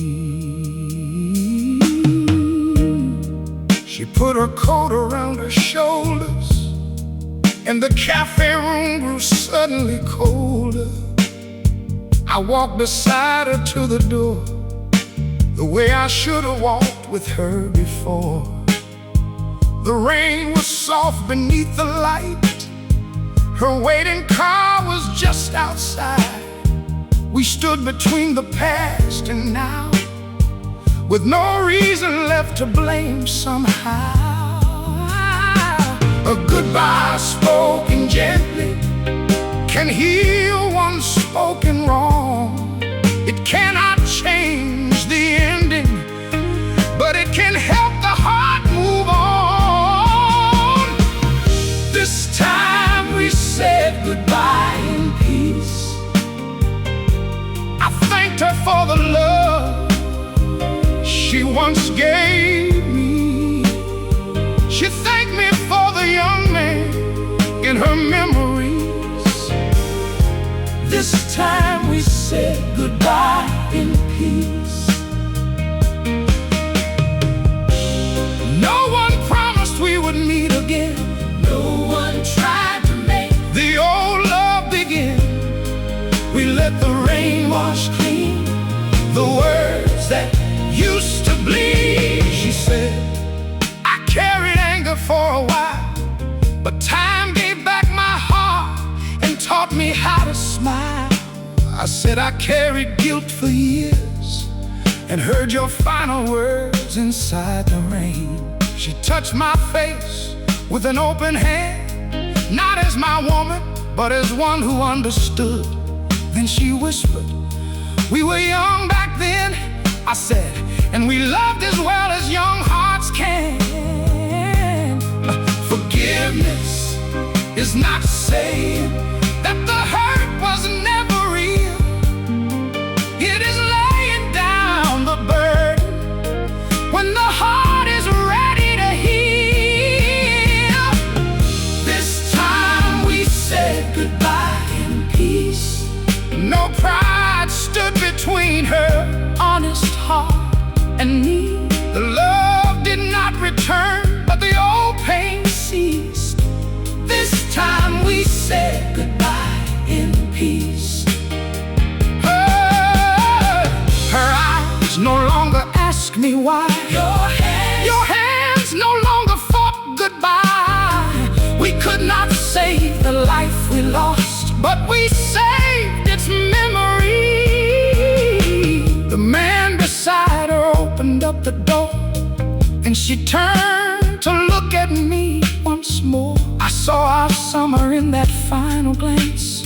She put her coat around her shoulders, and the cafe room grew suddenly colder. I walked beside her to the door, the way I should have walked with her before. The rain was soft beneath the light. Her waiting car was just outside. We stood between the past and now, with no reason left to blame somehow. A goodbye spoken gently can heal one spoken wrong. It cannot change the ending, but it can help the heart move on. This time we said goodbye in peace. I thanked her for the love she once gave me. She thanked me for the young man in her memories. This time we said goodbye in peace. No one promised we would meet again. No one tried to make the old love begin. We let the rain wash clean the words that used to bleed. She said, I carried anger for a while, but time gave back my heart and taught me how to smile. I said I carried guilt for years and heard your final words inside the rain. She touched my face with an open hand, not as my woman, but as one who understood. Then she whispered, we were young back then, I said, and we loved as well as young hearts can. Forgiveness is not saying that the hurt was never real. It is laying down the burden when the heart is ready to heal. This time we said goodbye in peace. No pride stood between her honest heart and me. The love did not return, but the old pain ceased. This time we said goodbye in peace. Her eyes no longer ask me why. Your hands no longer fought goodbye. We could not save the life we lost, but we saved its memory. The man beside her opened up the door, and she turned to look at me once more. I saw our summer in that final glance,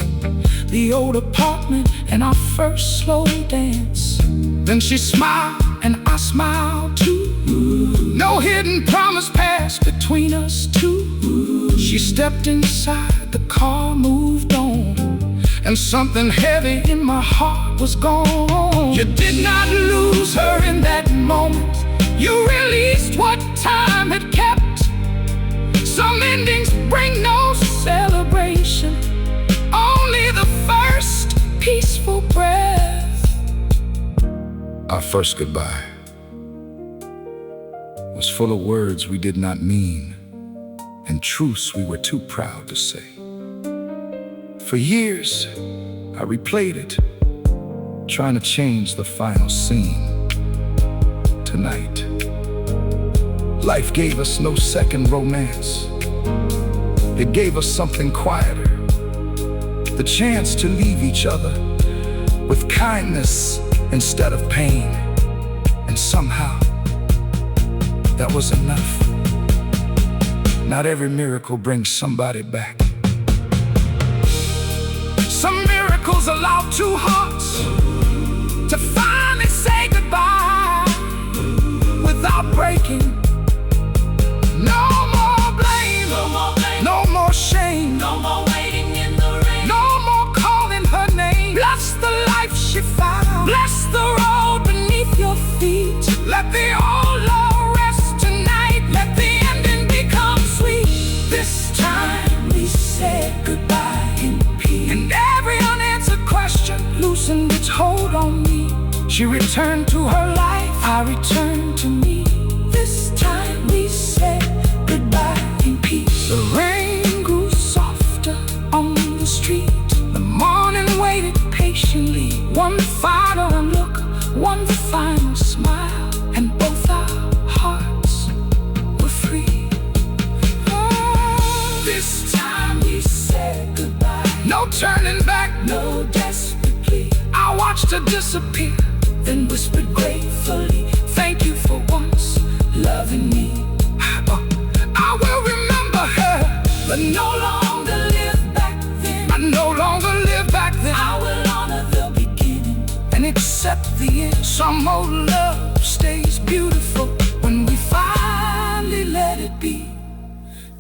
the old apartment and our first slow dance. Then she smiled and I smiled too. No hidden promise passed between us two. She stepped inside, the car moved on, and something heavy in my heart was gone. You did not lose her in that moment. You released what time had kept. Some endings bring no celebration, only the first peaceful breath. Our first goodbye was full of words we did not mean, and truths we were too proud to say. For years, I replayed it, trying to change the final scene. Tonight, life gave us no second romance. It gave us something quieter, the chance to leave each other with kindness instead of pain. And somehow, that was enough. Not every miracle brings somebody back. Some miracles allow two hearts to finally say goodbye without breaking. No more blame, no more shame, no more waiting in the rain, no more calling her name. Bless the life she found, bless the road beneath your feet. Let the old love rest tonight, let the ending become sweet. This time we said goodbye in peace, and every unanswered question loosened its hold on me. She returned to her life, I returned to me. This time we said to disappear, then whispered gratefully, "Thank you for once loving me." I will remember her, but no longer live back then. I no longer live back then. I will honor the beginning and accept the end. Some old love stays beautiful when we finally let it be.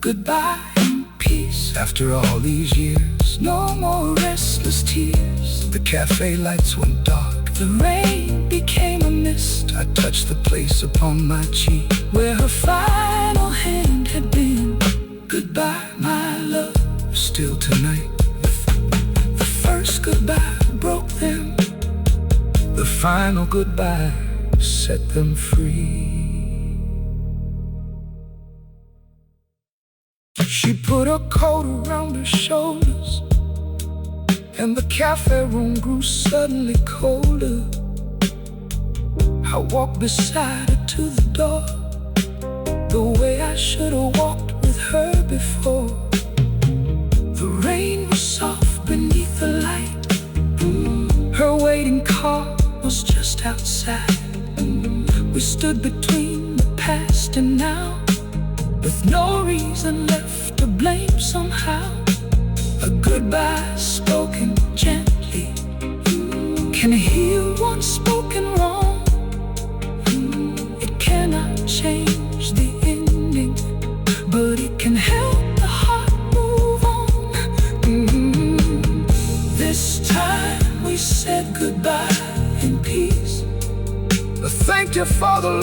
Goodbye and peace. After all these years, no more restless tears. The cafe lights went dark, the rain became a mist. I touched the place upon my cheek where her final hand had been. Goodbye, my love. Still tonight, the first goodbye broke them. The final goodbye set them free. She put her coat around her shoulders, and the cafe room grew suddenly colder. I walked beside her to the door, the way I should have walked with her before. The rain was soft beneath the light. Her waiting car was just outside. We stood between the past and now, with no reason left to blame somehow. A goodbye spoken gently can heal one spoken wrong. It cannot change the ending, but it can help the heart move on. This time we said goodbye in peace. Thank you for the